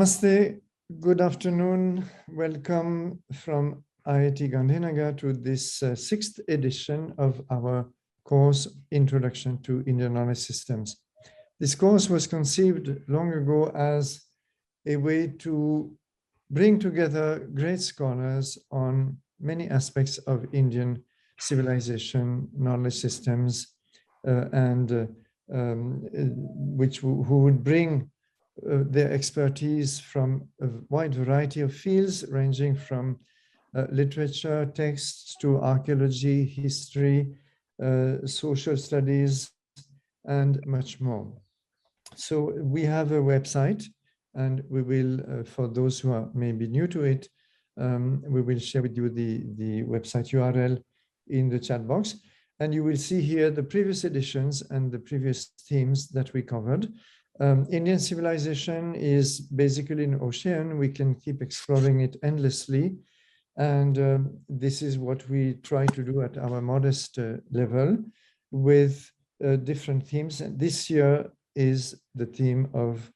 Namaste, good afternoon. Welcome from IIT Gandhinagar to this sixth edition of our course, Introduction to Indian Knowledge Systems. This course was conceived long ago as a way to bring together great scholars on many aspects of Indian civilization, knowledge systems, who would bring their expertise from a wide variety of fields, ranging from literature, texts, to archaeology, history, social studies, and much more. So we have a website, and we will, for those who are maybe new to it, we will share with you the website URL in the chat box. And you will see here the previous editions and the previous themes that we covered. Indian civilization is basically an ocean. We can keep exploring it endlessly. And this is what we try to do at our modest level with different themes. And this year is the theme of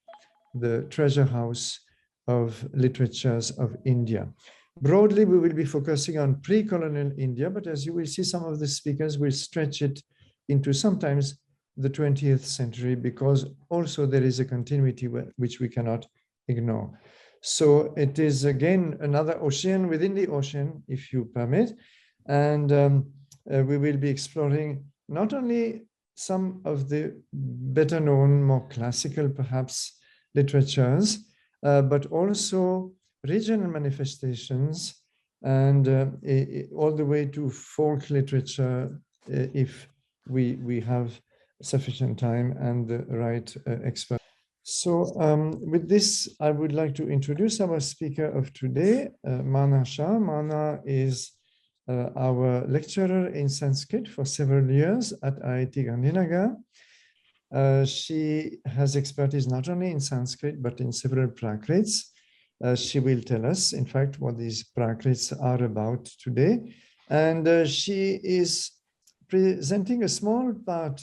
the treasure house of literatures of India. Broadly, we will be focusing on pre-colonial India, but as you will see, some of the speakers will stretch it into sometimes the 20th century, because also there is a continuity which we cannot ignore. So it is again another ocean within the ocean, if you permit. And we will be exploring not only some of the better known, more classical perhaps literatures, but also regional manifestations, and all the way to folk literature, if we have sufficient time and the right expert. So with this, I would like to introduce our speaker of today, Mana Shah. Mana is our lecturer in Sanskrit for several years at IIT Gandhinagar. She has expertise not only in Sanskrit, but in several Prakrits. She will tell us, in fact, what these Prakrits are about today. And she is presenting a small part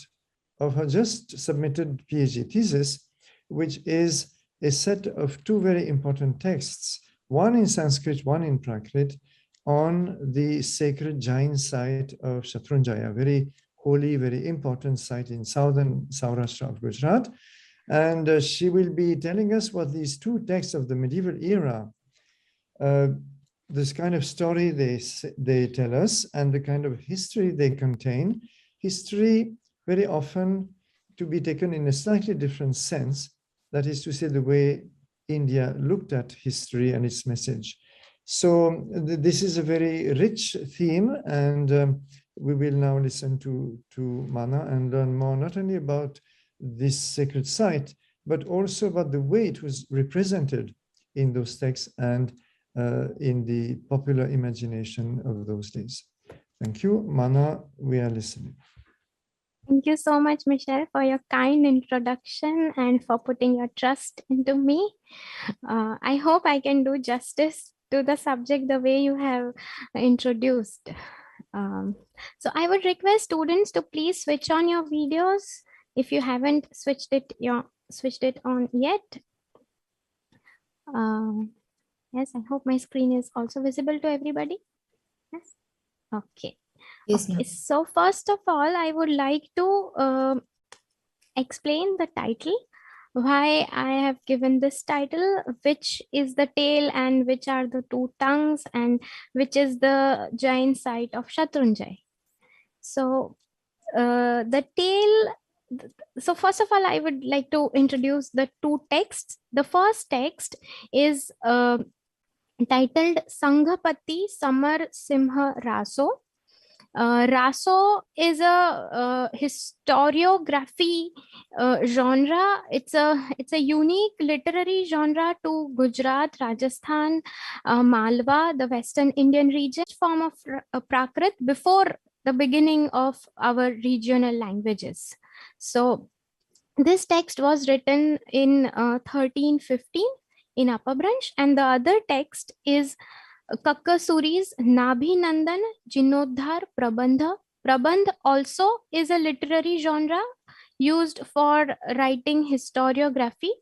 of her just submitted PhD thesis, which is a set of two very important texts, one in Sanskrit, one in Prakrit, on the sacred Jain site of Śatruñjaya, very holy, very important site in southern Saurashtra of Gujarat. And she will be telling us what these two texts of the medieval era, this kind of story they tell us, and the kind of history they contain. History very often to be taken in a slightly different sense, that is to say, the way India looked at history and its message. So this is a very rich theme, and we will now listen to Mana and learn more, not only about this sacred site, but also about the way it was represented in those texts and in the popular imagination of those days. Thank you. Mana, we are listening. Thank you so much, Michelle, for your kind introduction and for putting your trust into me. I hope I can do justice to the subject the way you have introduced. So I would request students to please switch on your videos if you haven't switched it on yet. Yes, I hope my screen is also visible to everybody. Yes. Okay. Yes, okay. So first of all, I would like to explain the title, why I have given this title, which is the tail and which are the two tongues, and which is the Jain site of Śatruñjaya. So the tail. So first of all, I would like to introduce the two texts. The first text is titled Saṃghapati Samarāsiṃha Rāso. Raso is a historiography genre. It's a unique literary genre to Gujarat, Rajasthan, Malwa, the Western Indian region, form of Prakrit before the beginning of our regional languages. So this text was written in 1315 in Apabhraṃśa, and the other text is Kakkasūri's Nābhinandana-jinoddhāra-prabandha. Prabandha also is a literary genre used for writing historiography.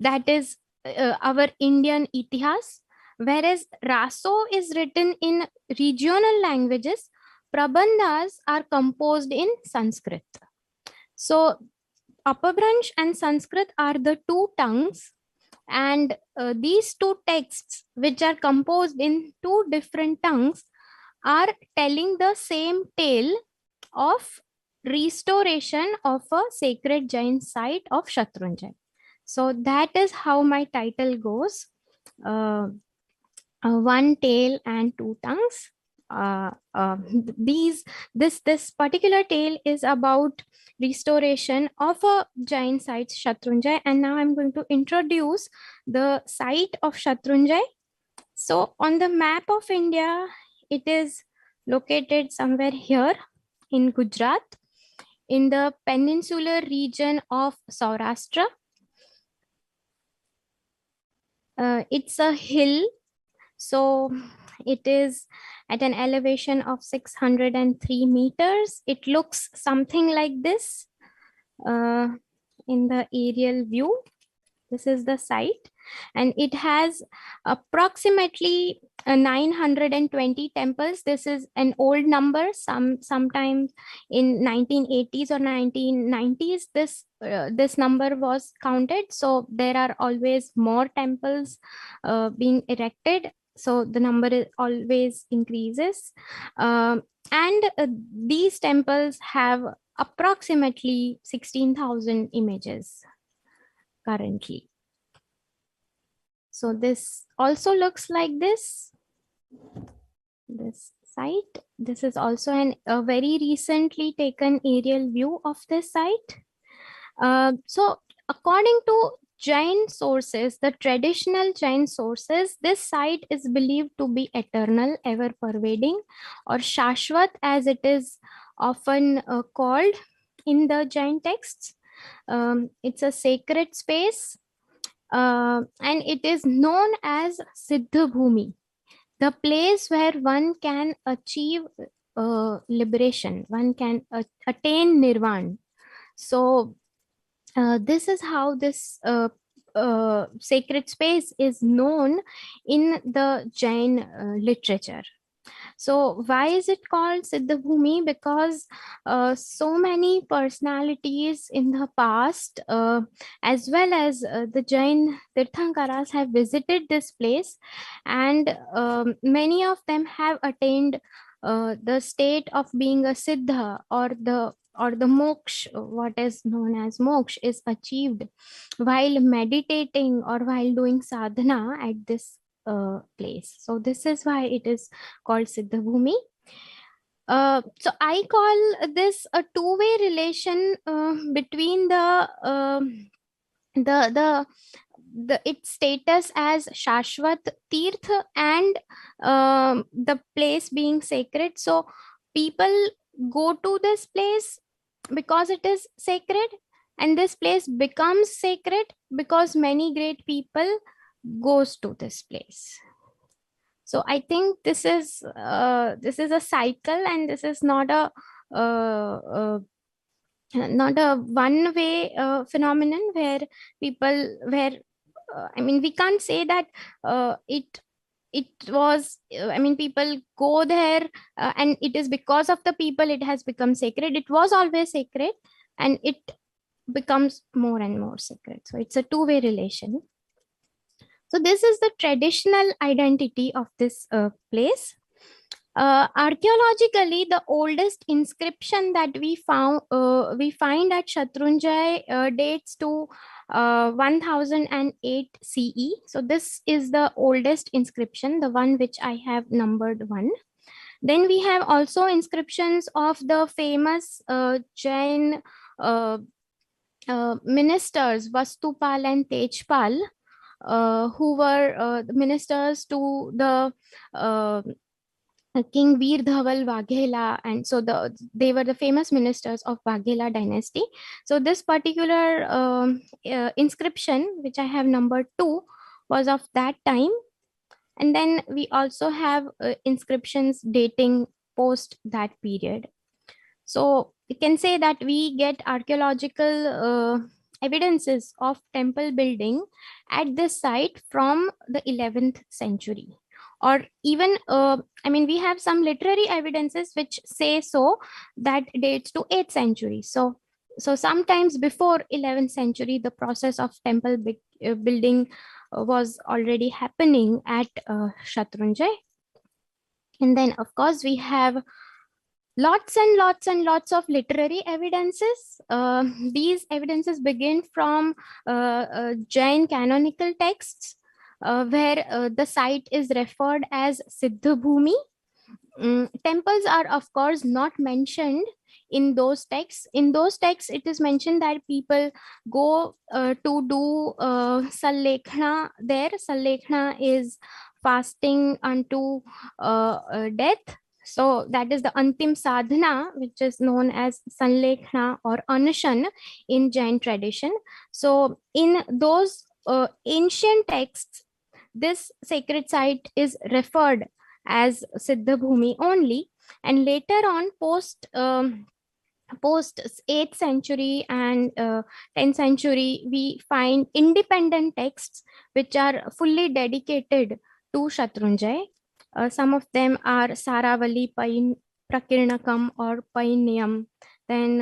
that is our Indian Itihas, whereas Raso is written in regional languages. Prabandhas are composed in Sanskrit. So Apabhraṃśa and Sanskrit are the two tongues, and these two texts, which are composed in two different tongues, are telling the same tale of restoration of a sacred Jain site of Śatruñjaya. So that is how my title goes. One tail and two tongues. This particular tale is about restoration of a Jain site, Śatruñjaya, and now I'm going to introduce the site of Śatruñjaya. So on the map of India, it is located somewhere here in Gujarat, in the peninsular region of Saurashtra. It's a hill, so it is at an elevation of 603 meters. It looks something like this in the aerial view. This is the site, and it has approximately 920 temples. This is an old number. Sometimes in 1980s or 1990s, this number was counted. So there are always more temples being erected. So the number always increases. And these temples have approximately 16,000 images currently. So this also looks like this site. This is also a very recently taken aerial view of this site. So according to Jain sources, the traditional Jain sources, this site is believed to be eternal, ever pervading, or Shashvat as it is often called in the Jain texts. It's a sacred space, and it is known as Siddha Bhumi, the place where one can achieve liberation, one can attain nirvana. So this is how this sacred space is known in the Jain literature. So why is it called Siddha Bhumi? Because so many personalities in the past, as well as the Jain Tirthankaras, have visited this place, and many of them have attained the state of being a Siddha, or the moksha. What is known as moksha is achieved while meditating or while doing sadhana at this place. So this is why it is called Siddha Bhumi. So I call this a two-way relation between its status as Shashvat Tirth and the place being sacred. So people go to this place because it is sacred, and this place becomes sacred because many great people goes to this place. So I think this is a cycle, and this is not a one way phenomenon where people we can't say that it was people go there and it is because of the people it has become sacred. It was always sacred, and it becomes more and more sacred. So it's a two-way relation. So this is the traditional identity of this place. Archaeologically, the oldest inscription that we find at Śatruñjaya dates to 1008 CE. So this is the oldest inscription, the one which I have numbered 1. Then we have also inscriptions of the famous Jain ministers Vastupal and Tejpal, who were the ministers to the King Veer Dhaval Waghela, and so they were the famous ministers of Waghela dynasty. So this particular inscription, which I have numbered 2, was of that time. And then we also have inscriptions dating post that period. So we can say that we get archaeological evidences of temple building at this site from the 11th century. Or even, we have some literary evidences which say so, that dates to 8th century. So sometimes before 11th century, the process of temple building was already happening at Śatruñjaya. And then, of course, we have lots and lots and lots of literary evidences. These evidences begin from Jain canonical texts, where the site is referred as Siddha Bhumi. Temples are, of course, not mentioned in those texts. In those texts, it is mentioned that people go to do Sallekhana there. Sallekhana is fasting unto death. So that is the Antim Sadhana, which is known as Sanlekhana or Anushan in Jain tradition. So in those ancient texts, this sacred site is referred as Siddha Bhumi only. And later on, post 8th century and 10th century, we find independent texts which are fully dedicated to Śatruñjaya. Some of them are Saravali Prakirnakam or Painyam, then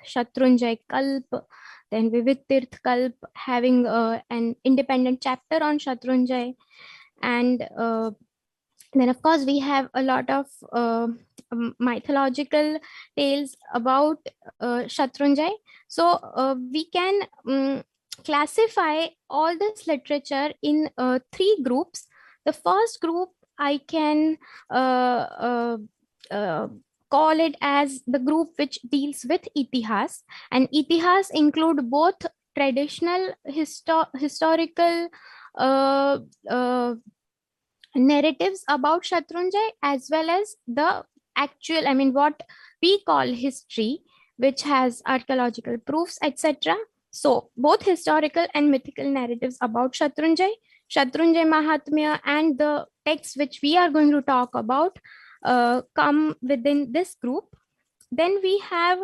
Śatruñjaya Kalp, then Vividtirth Kalp, having an independent chapter on Śatruñjaya. And then, of course, we have a lot of mythological tales about Śatruñjaya. So we can classify all this literature in 3 groups. The first group I can call it as the group which deals with itihas, and itihas include both traditional historical narratives about Śatruñjaya, as well as the actual, what we call history, which has archaeological proofs, etc. So both historical and mythical narratives about Śatruñjaya, Śatruñjaya Mahatmya, and the texts which we are going to talk about come within this group. Then we have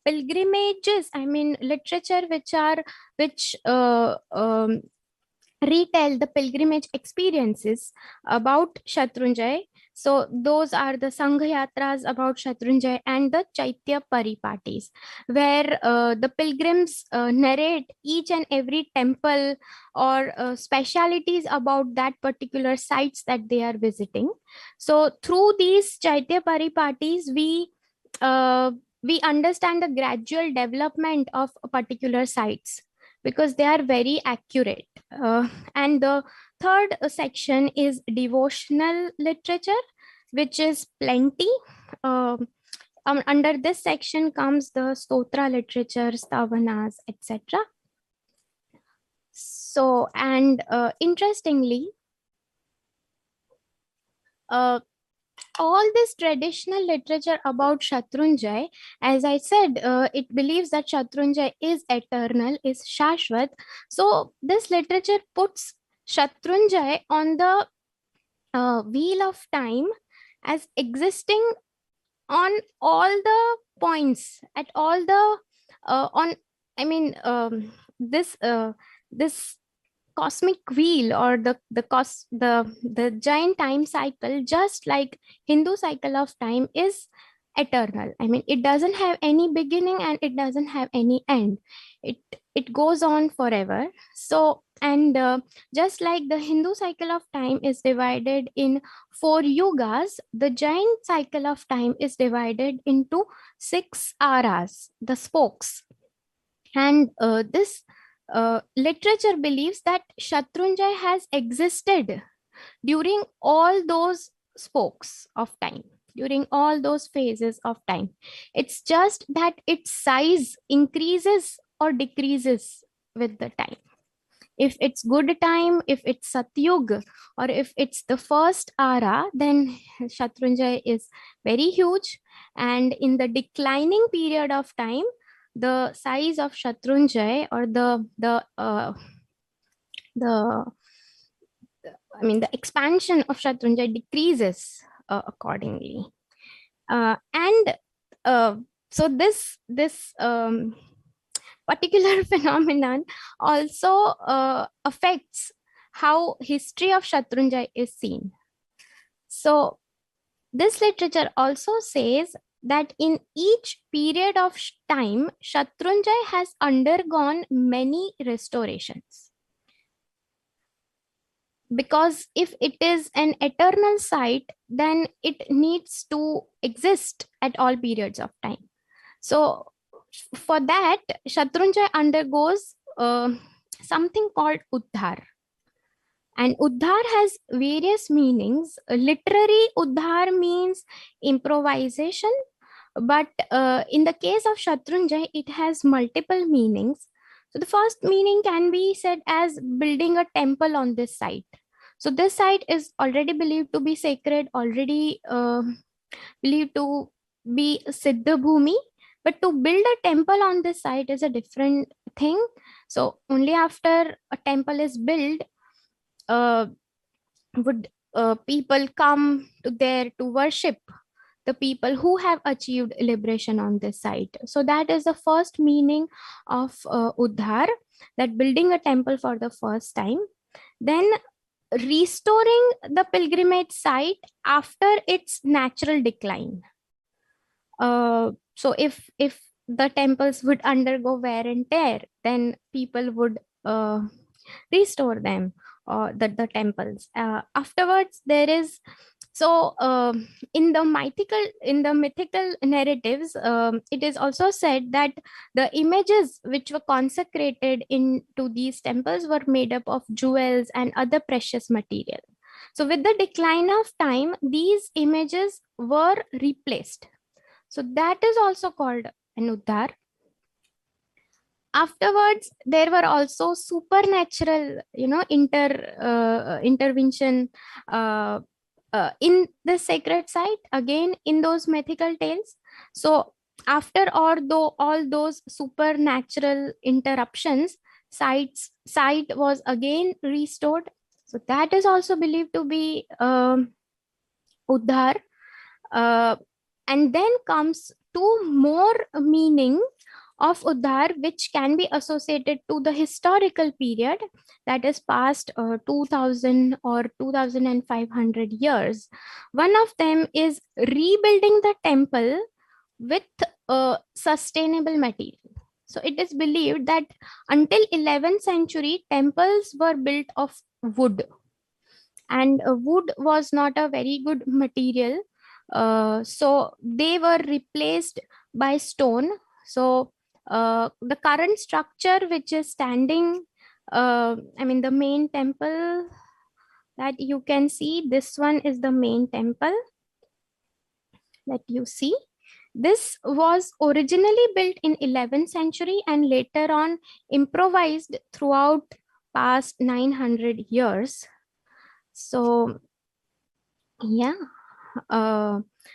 pilgrimages, literature which retell the pilgrimage experiences about Śatruñjaya. So those are the Sanghayatras about Śatruñjaya and the Chaitya Paripatis, where the pilgrims narrate each and every temple or specialities about that particular sites that they are visiting. So through these Chaitya Paripatis, we understand the gradual development of particular sites, because they are very accurate. And the third section is devotional literature, which is plenty. Under this section comes the stotra literature, stavanas, etc. So, and interestingly, all this traditional literature about Śatruñjaya, as I said, it believes that Śatruñjaya is eternal, is Shashvat. So this literature puts Śatruñjaya on the wheel of time as existing on all the points, at all the this cosmic wheel, or the Jain time cycle, just like Hindu cycle of time, is eternal. It doesn't have any beginning and it doesn't have any end. It goes on forever. So, and just like the Hindu cycle of time is divided in 4 yugas, the Jain cycle of time is divided into 6 aras, the spokes. And this literature believes that Śatruñjaya has existed during all those spokes of time, during all those phases of time. It's just that its size increases or decreases with the time. If it's good time, if it's Satyug, or if it's the first ara, then Śatruñjaya is very huge. And in the declining period of time, the size of Śatruñjaya, or the expansion of Śatruñjaya decreases accordingly. So this particular phenomenon also affects how history of Śatruñjaya is seen. So this literature also says that in each period of time, Śatruñjaya has undergone many restorations. Because if it is an eternal site, then it needs to exist at all periods of time. So for that, Śatruñjaya undergoes something called Udhar. And Udhar has various meanings. Literary Udhar means improvisation, but in the case of Śatruñjaya, it has multiple meanings. So the first meaning can be said as building a temple on this site. So this site is already believed to be sacred, already believed to be Siddha Bhumi, but to build a temple on this site is a different thing. So only after a temple is built would people come to there to worship the people who have achieved liberation on this site. So that is the first meaning of Udhar, that building a temple for the first time. Then restoring the pilgrimage site after its natural decline. So if the temples would undergo wear and tear, then people would restore them, the temples. Afterwards, there is in the mythical narratives, it is also said that the images which were consecrated into these temples were made up of jewels and other precious material. So with the decline of time, these images were replaced. So that is also called an Udhar. Afterwards, there were also supernatural, intervention in the sacred site, again in those mythical tales. So after all those supernatural interruptions, site was again restored. So that is also believed to be Udhar. And then comes two more meaning of Udhar, which can be associated to the historical period that is past 2000 or 2500 years. One of them is rebuilding the temple with sustainable material. So it is believed that until 11th century, temples were built of wood, and wood was not a very good material. So they were replaced by stone. So the current structure which is standing, the main temple that you can see, this one is the main temple that you see. This was originally built in 11th century and later on improvised throughout past 900 years. So yeah,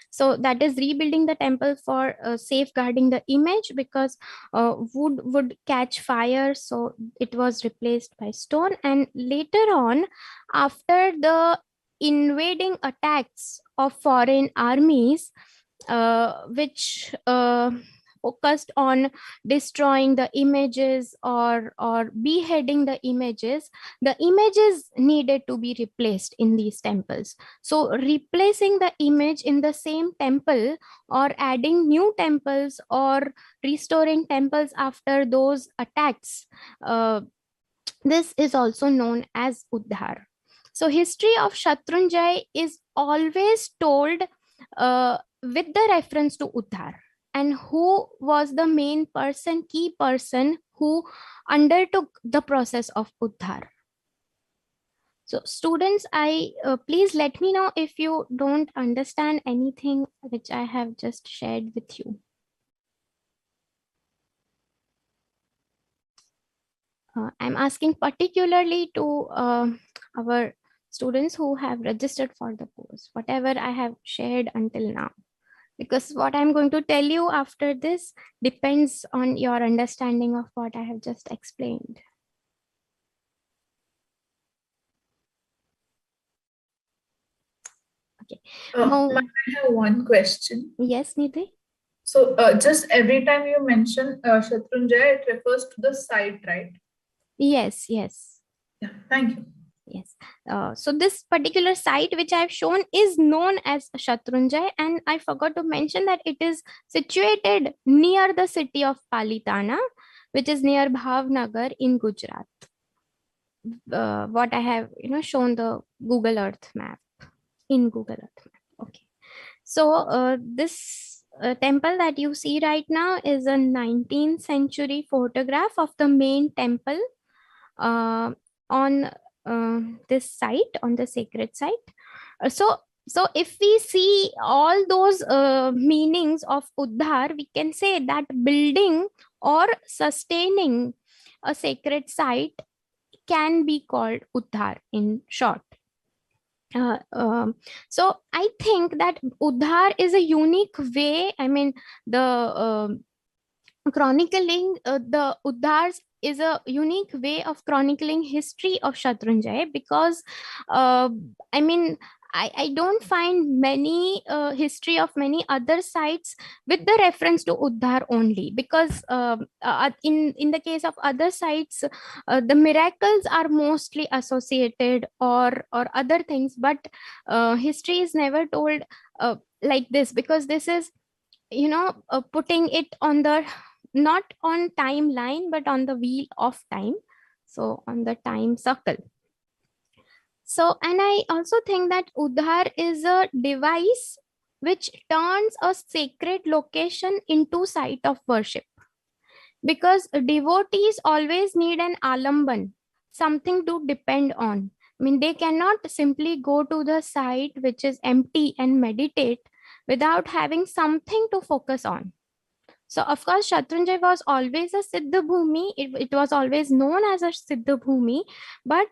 so that is rebuilding the temple for safeguarding the image, because wood would catch fire, so it was replaced by stone. And later on, after the invading attacks of foreign armies, which focused on destroying the images or beheading the images needed to be replaced in these temples. So replacing the image in the same temple, or adding new temples, or restoring temples after those attacks, this is also known as Udhar. So history of Śatruñjaya is always told with the reference to Udhar, and who was the main person, key person who undertook the process of Udhar. So students, please let me know if you don't understand anything which I have just shared with you. I'm asking particularly to our students who have registered for the course, whatever I have shared until now, because what I'm going to tell you after this depends on your understanding of what I have just explained. Okay. I have one question. Yes, Nidhi. So just every time you mention Śatruñjaya, it refers to the site, right? Yes, yes. Yeah, thank you. Yes. So this particular site which I have shown is known as Śatruñjaya, and I forgot to mention that it is situated near the city of Palitana, which is near Bhavnagar in Gujarat. What I have shown the Google Earth map in Google Earth map. Okay. So this temple that you see right now is a 19th century photograph of the main temple on this site, on the sacred site. So if we see all those meanings of Udhar, we can say that building or sustaining a sacred site can be called Udhar in short. So I think that Udhar is a unique way. I mean, the chronicling the Udhars is a unique way of chronicling history of Śatruñjaya, because I mean, I don't find many history of many other sites with the reference to Udhar only, because in the case of other sites, the miracles are mostly associated or other things, but history is never told like this, because this is putting it on the not on timeline but on the wheel of time, so on the time circle. So, and I also think that Udhar is a device which turns a sacred location into site of worship, because devotees always need an alamban, something to depend on. I mean, they cannot simply go to the site which is empty and meditate without having something to focus on. So, of course, Śatruñjaya was always a Siddha Bhumi. It was always known as a Siddha Bhumi. But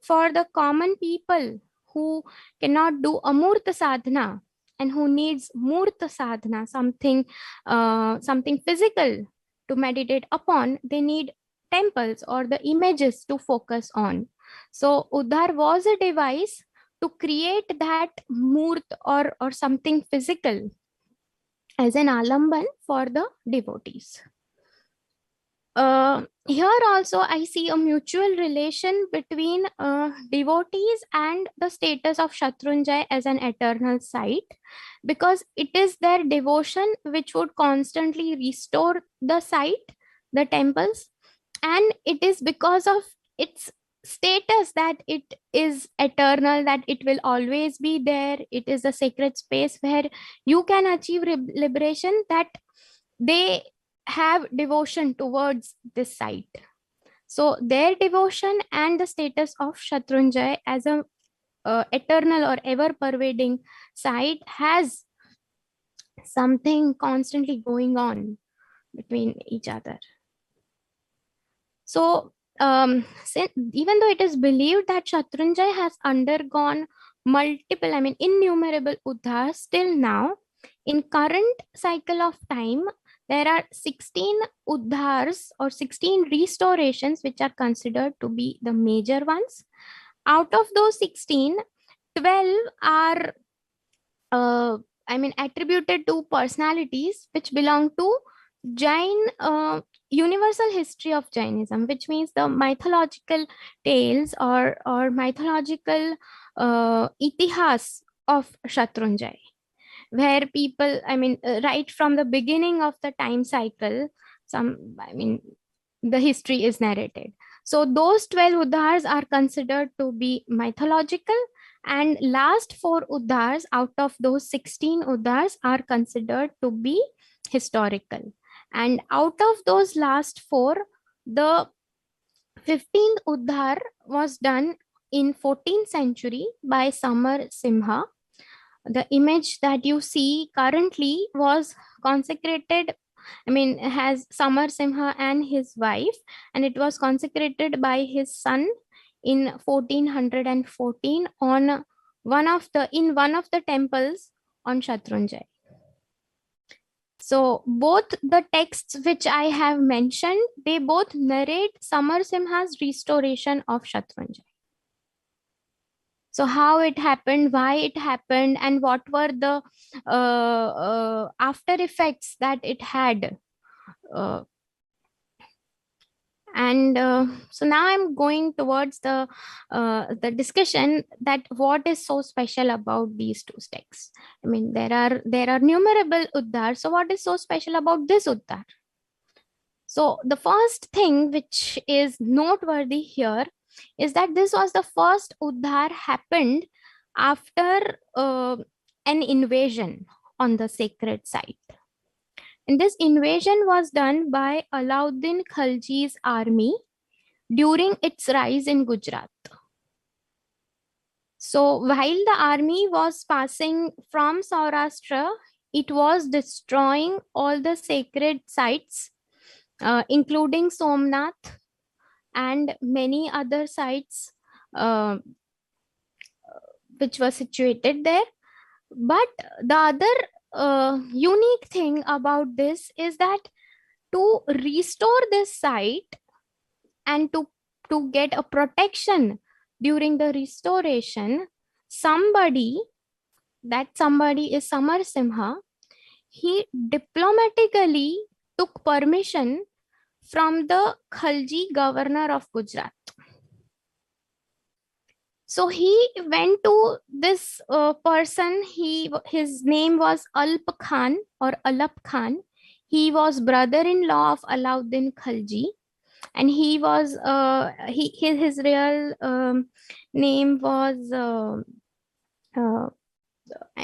for the common people who cannot do Amurta Sadhana and who needs Murta Sadhana, something physical to meditate upon, they need temples or the images to focus on. So, Udhar was a device to create that Murt or something physical as an alamban for the devotees. Here also I see a mutual relation between devotees and the status of Śatruñjaya as an eternal site, because it is their devotion which would constantly restore the site, the temples, and it is because of its status that it is eternal, that it will always be there. It is a sacred space where you can achieve liberation, that they have devotion towards this site. So their devotion and the status of Śatruñjaya as a eternal or ever pervading site has something constantly going on between each other. So even though it is believed that Śatruñjaya has undergone multiple, I mean innumerable Udhars, still now in current cycle of time, there are 16 Udhars or 16 restorations which are considered to be the major ones. Out of those 16, 12 are attributed to personalities which belong to Jain, universal history of Jainism, which means the mythological tales or mythological itihas of Śatruñjaya, where people, right from the beginning of the time cycle, the history is narrated. So those 12 Udhars are considered to be mythological, and last 4 Udhars out of those 16 Udhars are considered to be historical. And out of those last 4, the 15th Udhar was done in 14th century by Samarāsiṃha. The image that you see currently was consecrated, has Samarāsiṃha and his wife, and it was consecrated by his son in 1414 on one of the temples on Śatruñjaya. So both the texts which I have mentioned, they both narrate Samarāsiṃha's restoration of Śatruñjaya. So how it happened, why it happened, and what were the after effects that it had. So now I'm going towards the discussion that what is so special about these two texts. I mean, there are numerable Udhar. So what is so special about this Udhar? So the first thing which is noteworthy here is that this was the first Udhar happened after an invasion on the sacred site. And this invasion was done by Alauddin Khalji's army during its rise in Gujarat. So while the army was passing from Saurashtra, it was destroying all the sacred sites, including Somnath and many other sites which were situated there. But the other unique thing about this is that to restore this site and to get a protection during the restoration, somebody is Samarāsiṃha, he diplomatically took permission from the Khaljī governor of Gujarat. So he went to this person. His name was Alp Khan or Alap Khan. He was brother-in-law of Alauddin Khaljī, and he was his real name was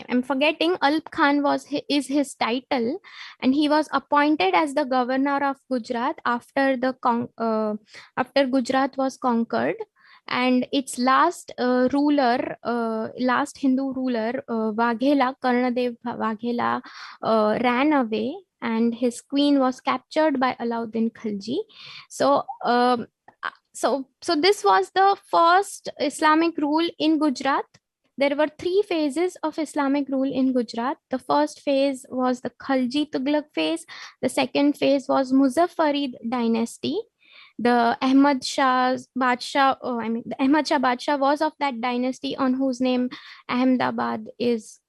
I'm forgetting. Alp Khan is his title, and he was appointed as the governor of Gujarat after after Gujarat was conquered. And its last last Hindu ruler, Vaghela, Karnadev Vaghela, ran away, and his queen was captured by Alauddin Khaljī. So this was the first Islamic rule in Gujarat. There were 3 phases of Islamic rule in Gujarat. The first phase was the Khaljī Tughlaq phase. The second phase was Muzaffarid dynasty. The Ahmad Shah Badshah was of that dynasty, on whose name Ahmedabad is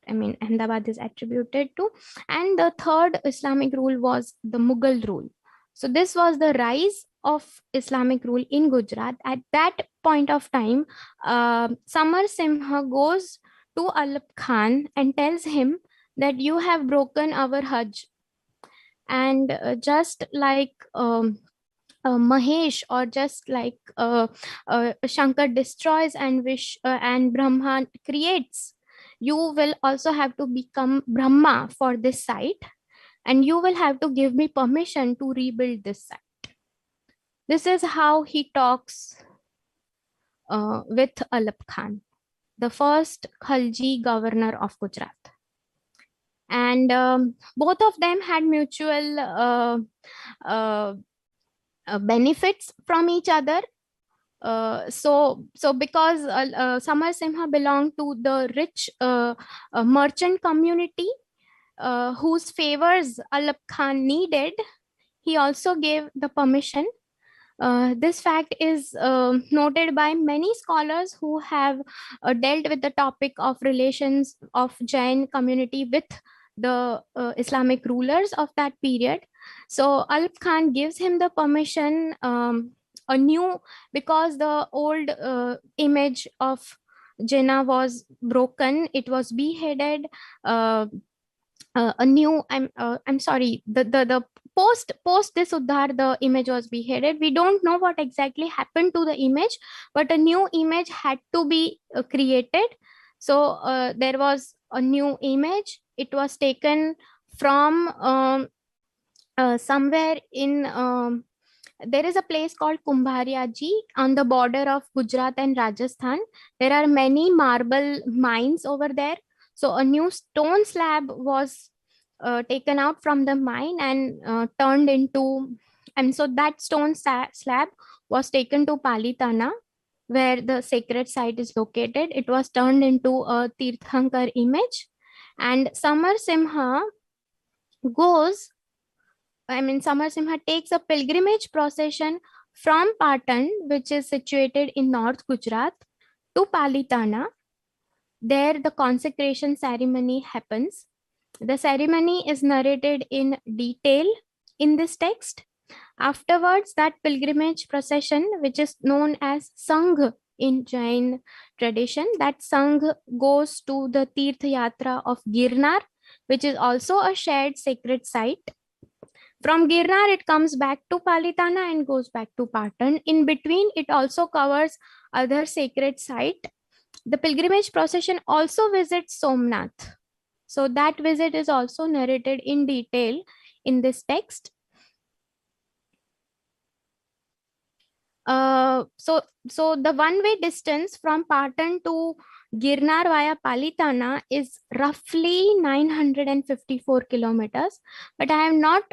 attributed to. And the third Islamic rule was the Mughal rule. So this was the rise of Islamic rule in Gujarat. At that point of time, Samarāsiṃha goes to Alap Khan and tells him that you have broken our Hajj. And just like Mahesh, or just like Shankar destroys and Brahma creates, you will also have to become Brahma for this site, and you will have to give me permission to rebuild this site. This is how he talks with Alap Khan, the first Khaljī governor of Gujarat. And both of them had mutual benefits from each other. So because Samarāsiṃha belonged to the rich merchant community whose favors Alap Khan needed, he also gave the permission. This fact is noted by many scholars who have dealt with the topic of relations of Jain community with the Islamic rulers of that period. So Alp Khan gives him the permission because the old image of Jinnah was broken. It was beheaded. The post this Udhar, the image was beheaded. We don't know what exactly happened to the image, but a new image had to be created. So there was a new image. It was taken from somewhere in there is a place called Kumbhariyaji on the border of Gujarat and Rajasthan. There are many marble mines over there. So a new stone slab was taken out from the mine and turned into, and so that stone slab was taken to Palitana, where the sacred site is located. It was turned into a Tirthankar image, and Samarāsiṃha takes a pilgrimage procession from Patan, which is situated in North Gujarat, to Palitana. There the consecration ceremony happens. The ceremony is narrated in detail in this text. Afterwards, that pilgrimage procession, which is known as Sangh in Jain tradition, that Sangh goes to the Tirth Yatra of Girnar, which is also a shared sacred site. From Girnar, it comes back to Palitana and goes back to Patan. In between, it also covers other sacred sites. The pilgrimage procession also visits Somnath. So that visit is also narrated in detail in this text. So the one-way distance from Patan to Girnar via Palitana is roughly 954 kilometers, but I have not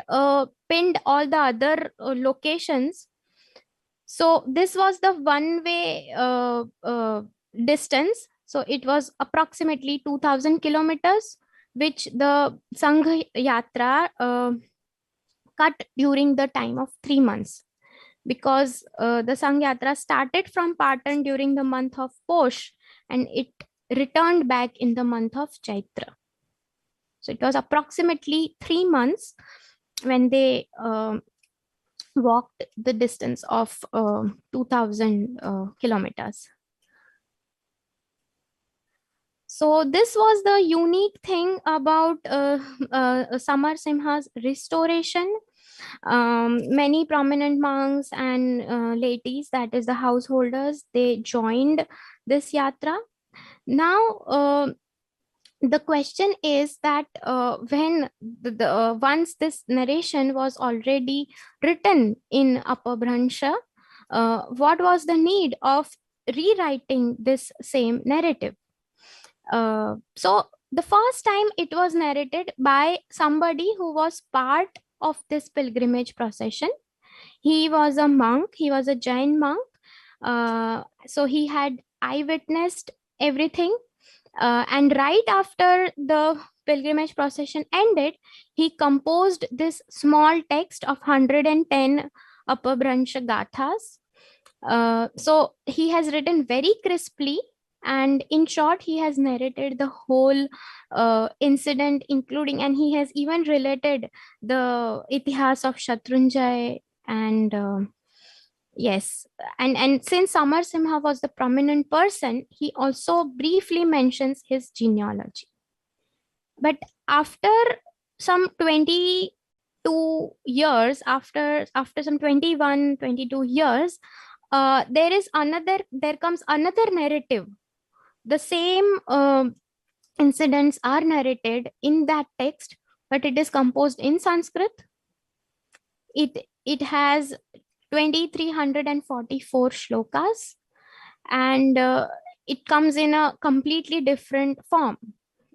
pinned all the other locations. So this was the one-way distance. So it was approximately 2000 kilometers, which the Sangh Yatra cut during the time of 3 months. Because the Sangh Yatra started from Patan during the month of Posh and it returned back in the month of Chaitra. So it was approximately 3 months when they walked the distance of 2000 kilometers. So this was the unique thing about Samarāsiṃha's restoration. Many prominent monks and ladies, that is the householders, they joined this yatra. Now, the question is that when once this narration was already written in Apabhraṃśa, what was the need of rewriting this same narrative? So the first time it was narrated by somebody who was part of this pilgrimage procession. He was a monk, he was a Jain monk. So he had eyewitnessed everything. And right after the pilgrimage procession ended, he composed this small text of 110 Apabhraṃśa Gathas. So he has written very crisply, and in short, he has narrated the whole incident, including, and he has even related the itihas of Śatruñjaya and yes, and since Samarāsiṃha was the prominent person, he also briefly mentions his genealogy. But after some 22 years, after some 21, 22 years, there comes another narrative. The same incidents are narrated in that text, but it is composed in Sanskrit. It has 2344 shlokas, and it comes in a completely different form,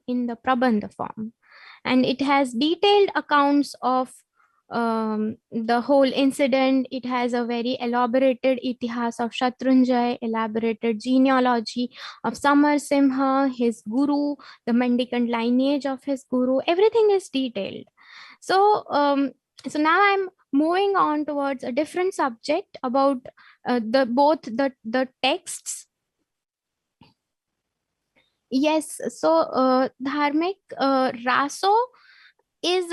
in the Prabandha form, and it has detailed accounts of the whole incident. It has a very elaborated itihas of Śatruñjaya, elaborated genealogy of Samarāsiṃha, his guru, the mendicant lineage of his guru. Everything is detailed. So now I'm moving on towards a different subject about both the texts. Yes, so Dharmic Raso is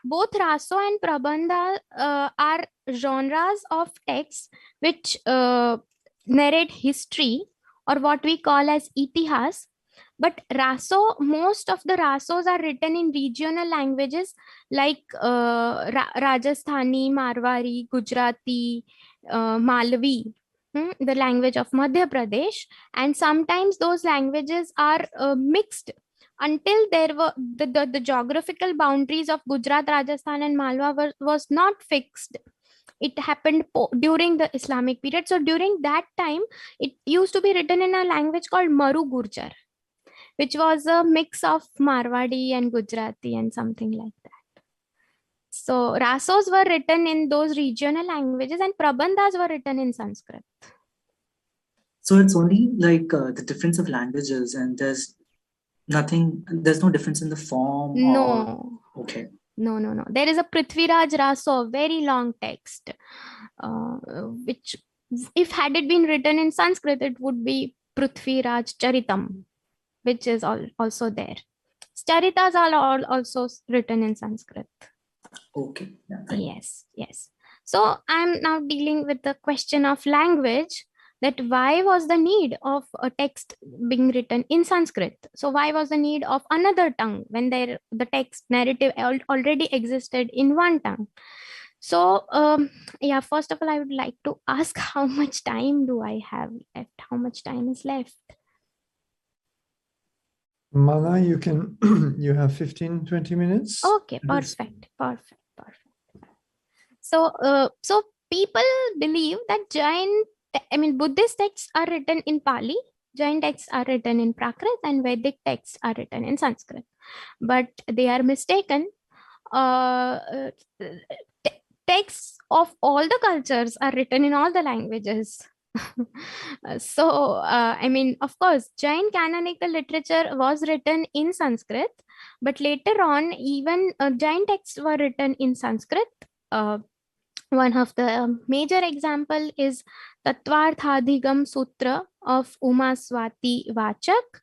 both Raso and Prabandha are genres of texts which narrate history, or what we call as itihas. But Raso, most of the Rasos are written in regional languages like Rajasthani, Marwari, Gujarati, Malvi, the language of Madhya Pradesh. And sometimes those languages are mixed until there were the geographical boundaries of Gujarat, Rajasthan and Malwa was not fixed. It happened during the Islamic period. So during that time, it used to be written in a language called Maru Gurjar, which was a mix of Marwadi and Gujarati and something like that. So Rasos were written in those regional languages and Prabandhas were written in Sanskrit. So it's only like the difference of languages, and there's no difference in the form? No. Or... Okay. No. There is a Prithviraj Raso, very long text, which if had it been written in Sanskrit, it would be Prithviraj Charitam, which is also there. Charitas are all also written in Sanskrit. Okay. Yeah, Yes, yes. So I'm now dealing with the question of language, that why was the need of a text being written in Sanskrit? So why was the need of another tongue when the text narrative already existed in one tongue? So yeah, first of all, I would like to ask, how much time do I have left? How much time is left? Mana, you can, you have 15-20 minutes. Okay, perfect. So, so people believe that Buddhist texts are written in Pali, Jain texts are written in Prakrit, and Vedic texts are written in Sanskrit. But they are mistaken. Texts of all the cultures are written in all the languages. So, of course, Jain canonical literature was written in Sanskrit, but later on, even Jain texts were written in Sanskrit. One of the major example is Tattvarthadhigam Sutra of Umaswati Vachak,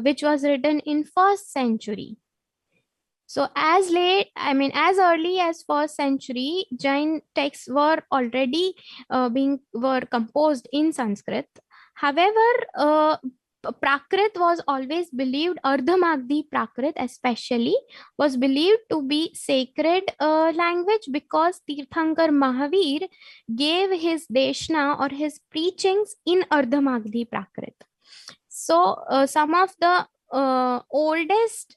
which was written in 1st century. So as early as 1st century, Jain texts were already were composed in Sanskrit. However, Prakrit was always believed, Ardhamagdi Prakrit especially, was believed to be sacred language, because Tirthankar Mahavir gave his Deshna or his preachings in Ardhamagdi Prakrit. So some of the oldest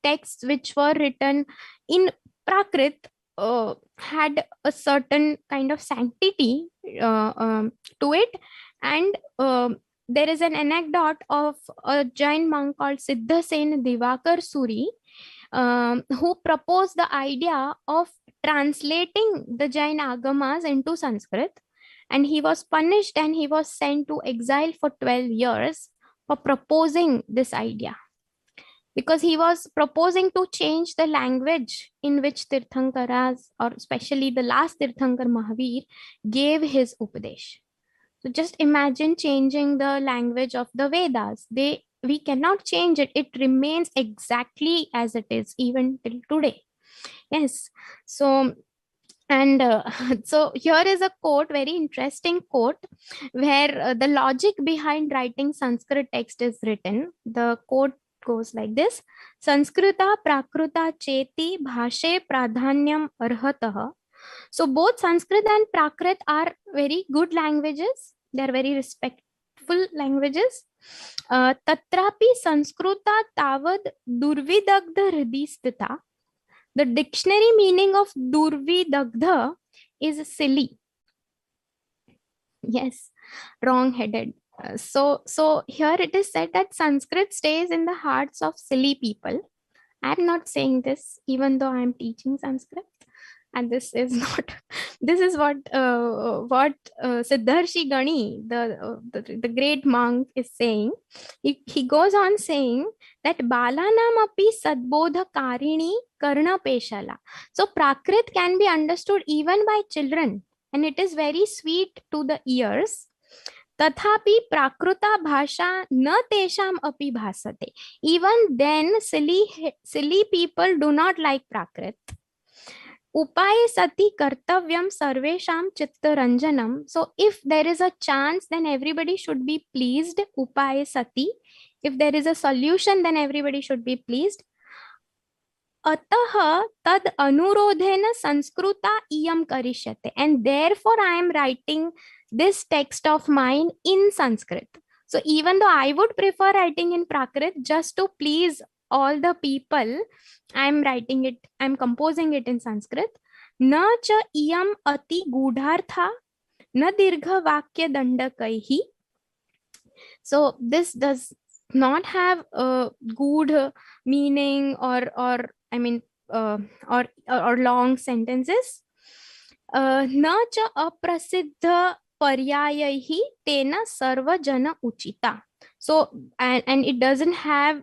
texts which were written in Prakrit had a certain kind of sanctity to it, and there is an anecdote of a Jain monk called Siddhasen Divakar-Suri, who proposed the idea of translating the Jain Agamas into Sanskrit, and he was punished and he was sent to exile for 12 years for proposing this idea, because he was proposing to change the language in which Tirthankaras, or especially the last Tirthankar Mahavir, gave his Upadesh. So just imagine changing the language of the Vedas. We cannot change it. It remains exactly as it is even till today. Yes. So, and so here is a quote, very interesting quote, where the logic behind writing Sanskrit text is written. The quote goes like this: Sanskrita Prakruta Cheti Bhashe Pradhanyam Arhatah. So both Sanskrit and Prakrit are very good languages. They are very respectful languages. Tatrapi Sanskruta Tavad Durvidagdha Hridi Sthita. The dictionary meaning of Durvidagdha is silly. Yes, wrong-headed. So here it is said that Sanskrit stays in the hearts of silly people. I'm not saying this, even though I'm teaching Sanskrit. And this is not. This is what Siddharshi Gani, the great monk, is saying. He goes on saying that Balanam api sadbodha karini karna peshala. So Prakrit can be understood even by children, and it is very sweet to the ears. Tathapi prakruta bhasha na tesham api bhasate. Even then, silly people do not like Prakrit. Upaye sati kartavyam sarvesham chitta ranjanam. So if there is a chance, then everybody should be pleased. Upaye sati. If there is a solution, then everybody should be pleased. Ataha tad anurodhena sanskruta iyam karishyate. And therefore I am writing this text of mine in Sanskrit. So even though I would prefer writing in Prakrit, just to please all the people, I'm composing it in Sanskrit. Na cha iyam ati gudhartha na dirgha vakya dandakaihi. So this does not have a good meaning or long sentences. Na cha aprasiddha paryayaihi tena sarva jana uchita. So, and it doesn't have,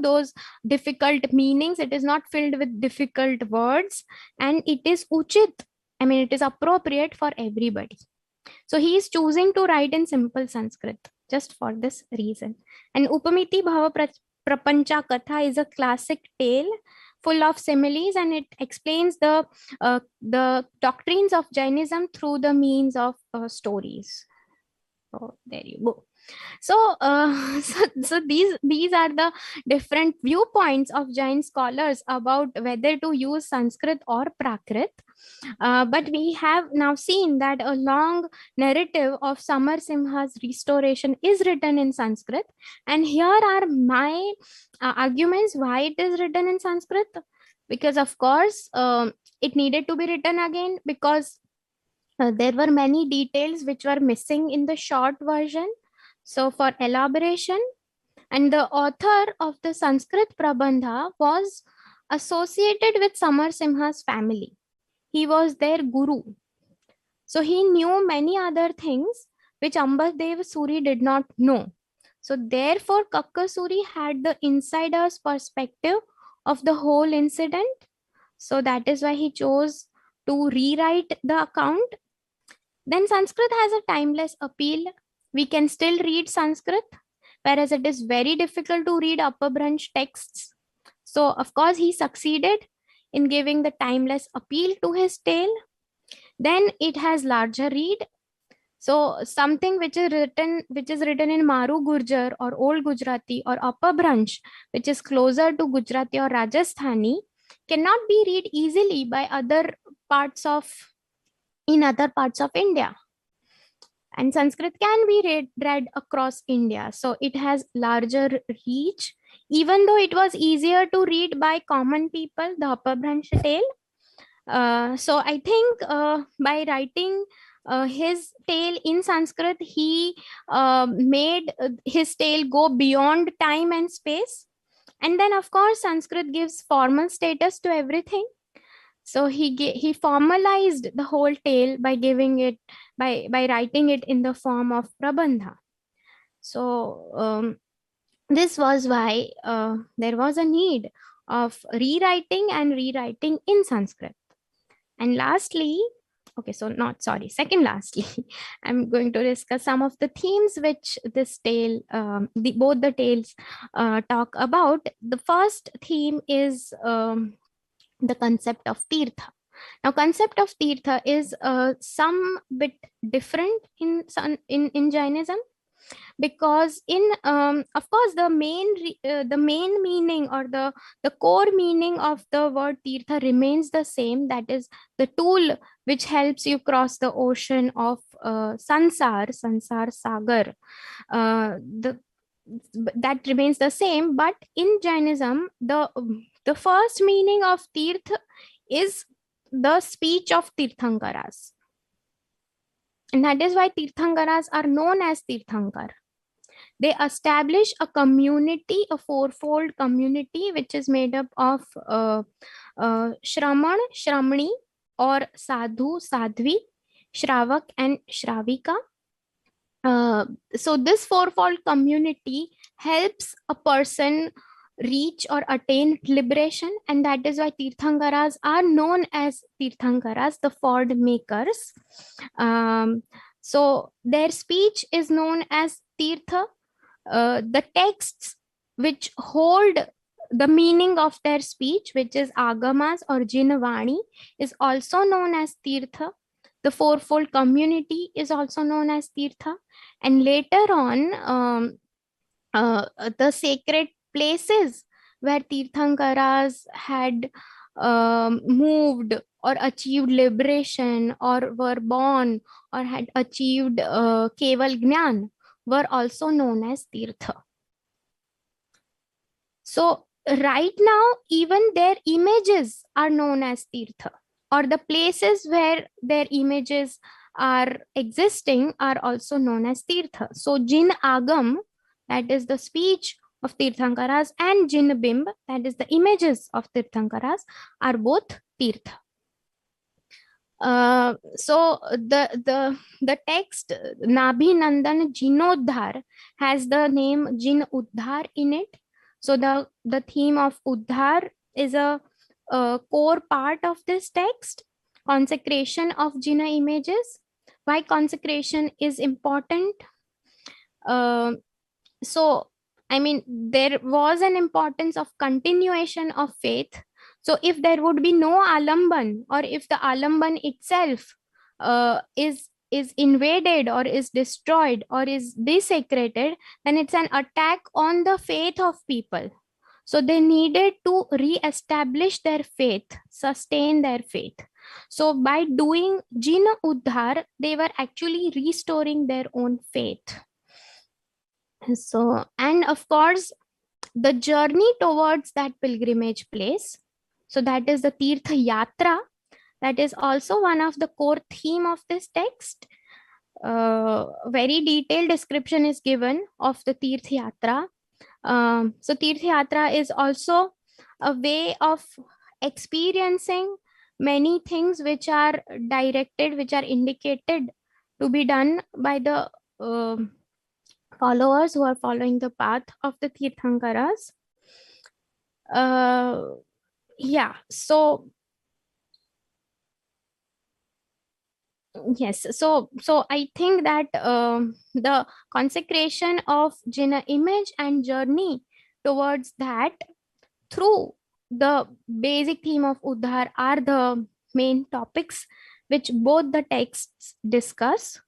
those difficult meanings. It is not filled with difficult words, and it is uchit. It is appropriate for everybody. So he is choosing to write in simple Sanskrit. just for this reason. And Upamiti Bhava Prapancha Katha is a classic tale full of similes, and it explains the doctrines of Jainism through the means of stories. So there you go. So, so these are the different viewpoints of Jain scholars about whether to use Sanskrit or Prakrit. But we have now seen that a long narrative of Samarāsiṃha's restoration is written in Sanskrit. And here are my arguments why it is written in Sanskrit. Because of course, it needed to be written again because there were many details which were missing in the short version. So for elaboration, and the author of the Sanskrit Prabandha was associated with Samarāsiṃha's family. He was their guru. So he knew many other things which Ambadevasūri did not know. So therefore, Kakkasūri had the insider's perspective of the whole incident. So that is why he chose to rewrite the account. Then Sanskrit has a timeless appeal. We can still read Sanskrit, whereas it is very difficult to read Apabhraṃśa texts. So of course he succeeded in giving the timeless appeal to his tale. Then it has larger read. So something which is written in Maru Gurjar or Old Gujarati or Apabhraṃśa, which is closer to Gujarati or Rajasthani, cannot be read easily by other parts of India. And Sanskrit can be read across India. So it has larger reach, even though it was easier to read by common people, the Apabhraṃśa tale. So I think by writing his tale in Sanskrit, he made his tale go beyond time and space. And then of course, Sanskrit gives formal status to everything. So he formalized the whole tale by giving it by writing it in the form of prabandha. So this was why there was a need of rewriting in Sanskrit. And lastly, second lastly, I'm going to discuss some of the themes which this tale, both the tales talk about. The first theme is the concept of tirtha. Now, concept of tirtha is some bit different in Jainism, because of course the main meaning or the core meaning of the word tirtha remains the same. That is the tool which helps you cross the ocean of sansar sagar. That remains the same, but in Jainism, the first meaning of tirtha is the speech of tirthankaras. And that is why tirthankaras are known as tirthankar. They establish a community, a fourfold community, which is made up of Shraman, Shramani, or Sadhu, Sadhvi, Shravak, and Shravika. So this fourfold community helps a person reach or attain liberation, and that is why tirthankaras are known as tirthankaras, the ford makers. So their speech is known as tirtha. The texts which hold the meaning of their speech, which is agamas or jinvani, is also known as tirtha. The fourfold community is also known as tirtha. And later on, the sacred places where tirthankaras had moved or achieved liberation, or were born or had achieved keval jnana, were also known as tirtha. So right now, even their images are known as tirtha, or the places where their images are existing are also known as tirtha. So Jin Agam, that is the speech of tirthankaras, and Jin Bimb, that is the images of tirthankaras, are both tirtha. So the text Nābhinandana-jinoddhāra has the name Jin Udhar in it. So the theme of Udhar is a core part of this text. Consecration of Jina images. Why consecration is important? So, I mean, there was an importance of continuation of faith. So if there would be no alamban, or if the alamban itself is invaded or is destroyed or is desecrated, then it's an attack on the faith of people. So they needed to re-establish their faith, sustain their faith. So by doing Jina Udhar, they were actually restoring their own faith. So, and of course, the journey towards that pilgrimage place, so that is the Tirtha Yatra, that is also one of the core theme of this text. Very detailed description is given of the Tirtha Yatra. So Tirtha Yatra is also a way of experiencing many things which are directed, which are indicated to be done by the followers who are following the path of the Tirthankaras. Yeah, so yes, so I think that the consecration of Jina image and journey towards that through the basic theme of Udhar are the main topics which both the texts discuss.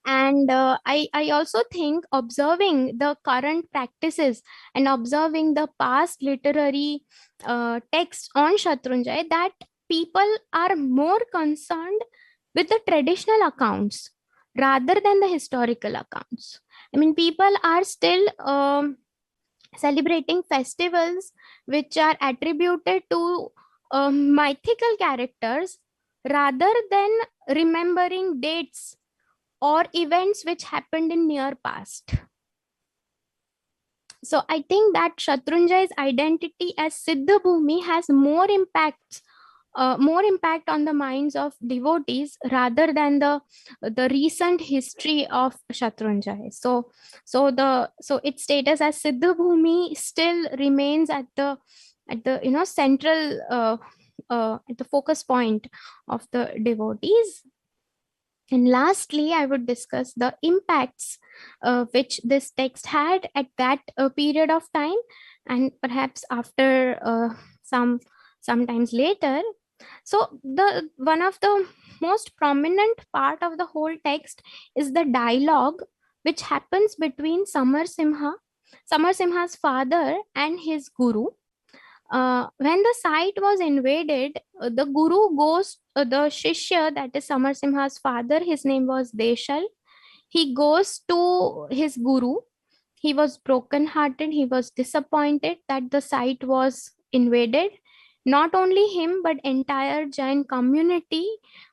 And I also think observing the current practices and observing the past literary texts on Śatruñjaya, that people are more concerned with the traditional accounts rather than the historical accounts. I mean, people are still celebrating festivals which are attributed to mythical characters rather than remembering dates or events which happened in near past. So I think that Śatruñjaya's identity as Siddha Bhumi has more impact on the minds of devotees rather than the recent history of Śatruñjaya. So its status as Siddha Bhumi still remains at the central at the focus point of the devotees. And lastly, I would discuss the impacts which this text had at that period of time, and perhaps after sometimes later. So the one of the most prominent part of the whole text is the dialogue which happens between Samarāsiṃha's father and his guru. When the site was invaded, the guru goes, the Shishya, that is Samarāsiṃha's father, his name was deśī. He goes to his guru. He was broken-hearted. He was disappointed that the site was invaded. Not only him, but entire Jain community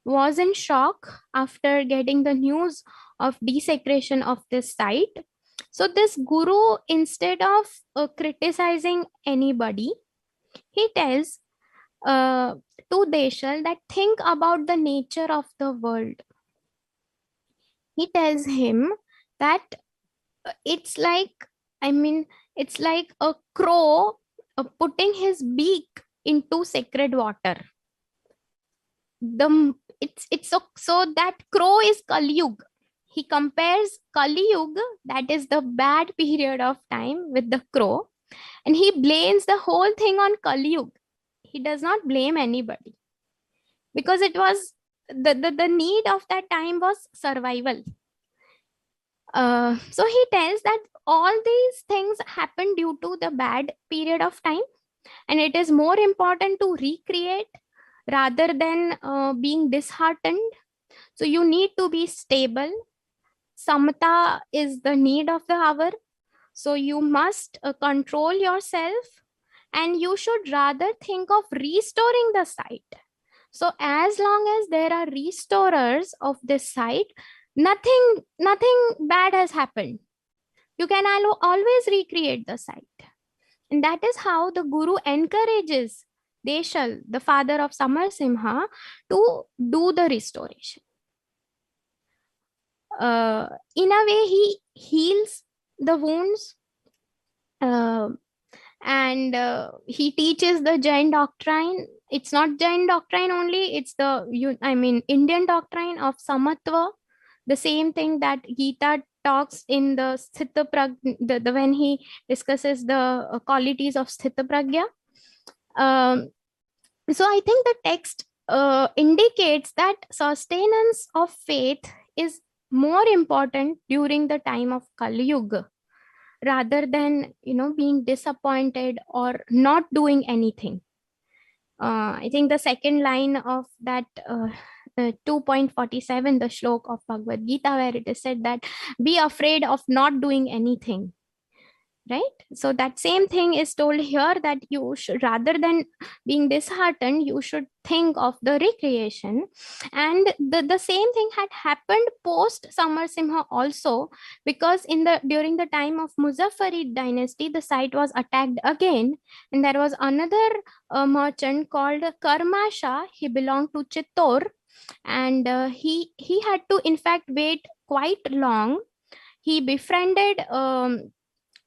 was in shock after getting the news of desecration of this site. So this guru, instead of criticizing anybody, he tells to deśī that think about the nature of the world. He tells him that it's like a crow putting his beak into sacred water. So that crow is Khaljī. He compares Khaljī, that is the bad period of time, with the crow, and he blames the whole thing on Khaljī. He does not blame anybody, because it was the need of that time was survival. So he tells that all these things happen due to the bad period of time, and it is more important to recreate rather than being disheartened. So you need to be stable. Samata is the need of the hour. So you must control yourself, and you should rather think of restoring the site. So as long as there are restorers of this site, nothing bad has happened. You can always recreate the site. And that is how the guru encourages deśī, the father of Samarāsiṃha, to do the restoration. In a way, he heals the wounds, and he teaches the Jain doctrine. It's not Jain doctrine only, it's the Indian doctrine of samatva, the same thing that Gita talks in the Sthita Prajna, when he discusses the qualities of Sthita Prajna. So I think the text indicates that sustenance of faith is more important during the time of Kali Yuga, rather than being disappointed or not doing anything. I think the second line of that 2.47, the shlok of Bhagavad Gita, where it is said that be afraid of not doing anything. Right? So that same thing is told here, that you should, rather than being disheartened, you should think of the recreation. And the same thing had happened post Samarāsiṃha also, because during the time of Muzaffarid dynasty, the site was attacked again, and there was another merchant called Shah. He belonged to Chittor, and he had to in fact wait quite long. He befriended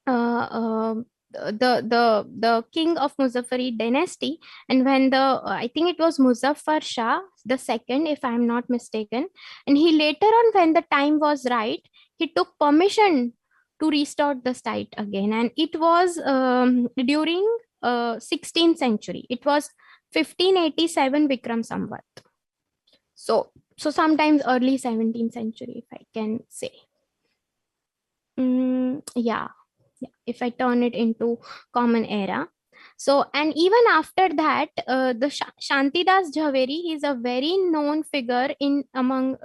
the king of Muzaffarid dynasty, and when I think it was Muzaffar Shah the second, if I'm not mistaken, and he later on, when the time was right, he took permission to restore the site again, and it was during 16th century. It was 1587 Vikram Samvat. So sometimes early 17th century, if I can say. Yeah, if I turn it into common era. So, and even after that, the Shantidas Jhaveri, he is a very known figure in among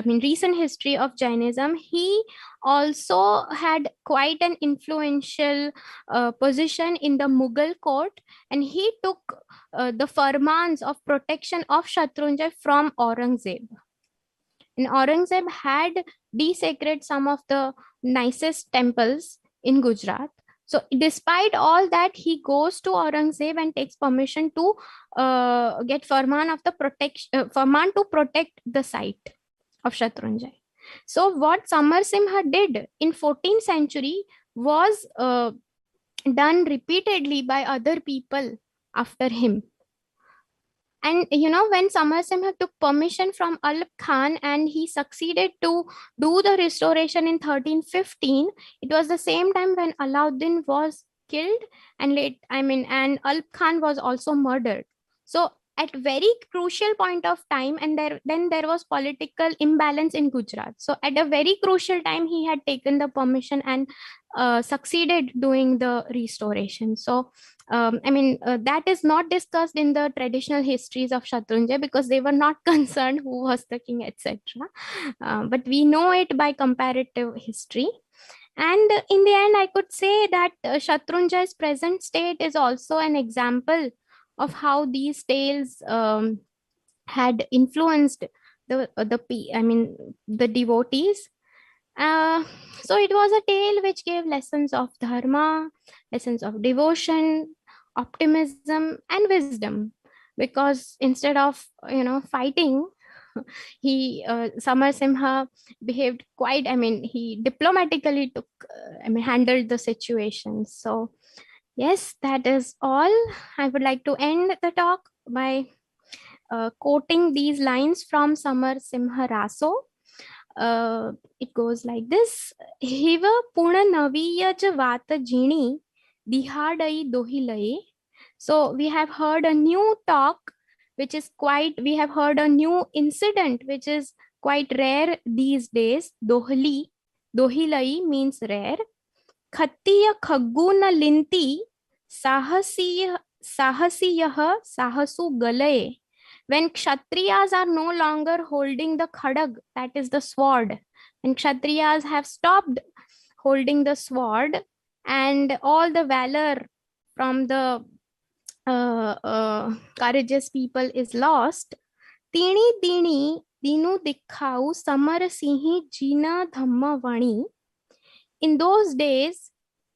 recent history of Jainism. He also had quite an influential position in the Mughal court, and he took the farmans of protection of Śatruñjaya from Aurangzeb. And Aurangzeb had desecrated some of the nicest temples in Gujarat. So despite all that, he goes to Aurangzeb and takes permission to get farman to protect the site of Śatruñjaya. So what Samarāsiṃha did in 14th century was done repeatedly by other people after him. And when Samarāsiṃha took permission from Alp Khan and he succeeded to do the restoration in 1315, it was the same time when Alauddin was killed, and and Alp Khan was also murdered. So at very crucial point of time, and then there was political imbalance in Gujarat. So at a very crucial time, he had taken the permission and succeeded doing the restoration. So that is not discussed in the traditional histories of Śatruñjaya, because they were not concerned who was the king, etc. But we know it by comparative history. And in the end, I could say that Śatruñjaya's present state is also an example of how these tales had influenced the devotees. So it was a tale which gave lessons of dharma, lessons of devotion, optimism, and wisdom. Because instead of fighting, Samarāsiṃha behaved quite. He diplomatically handled the situation. So yes, that is all. I would like to end the talk by quoting these lines from Samarāsiṃha Rāso. It goes like this: Hiva puna naviyaj vata jini dihadai dohilaye. So we have heard a new talk, which is we have heard a new incident, which is quite rare these days. Dohilai means rare. Khattiya khagguna linti sahasiyah sahasu galaye. When Kshatriyas are no longer holding the khadag, that is the sword, when Kshatriyas have stopped holding the sword, and all the valor from the courageous people is lost, Tini Dini Dinu Dikhau Samarāsiṃhi Jinoddhāra-prabandha. In those days,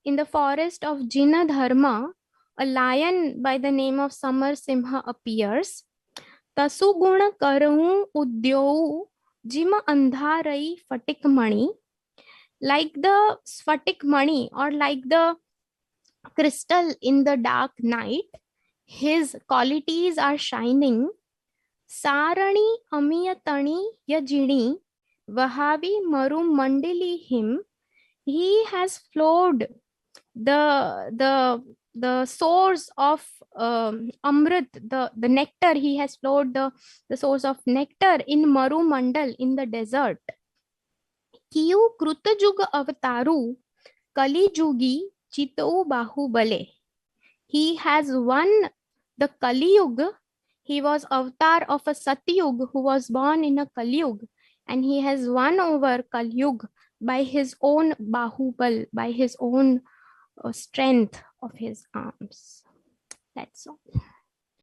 in the forest of Jinoddhāra, a lion by the name of Samarāsiṃha appears. Tasuguna karahu udyau jima andharai phatik mani. Like the sphatik mani, or like the crystal in the dark night, his qualities are shining. Sarani amiyatani yajini Vahavi Maru Mandali him. He has flowed the source of Amrit, the nectar. He has flowed the source of nectar in Maru Mandal, in the desert. Kiyu Krutajuga Avataru Kali Jugi Chito Bahubale. He has won the Kali Yuga. He was avatar of a Satyug who was born in a Kali Yuga, and he has won over Kali Yuga by his own Bahubal, by his own strength of his arms. That's all.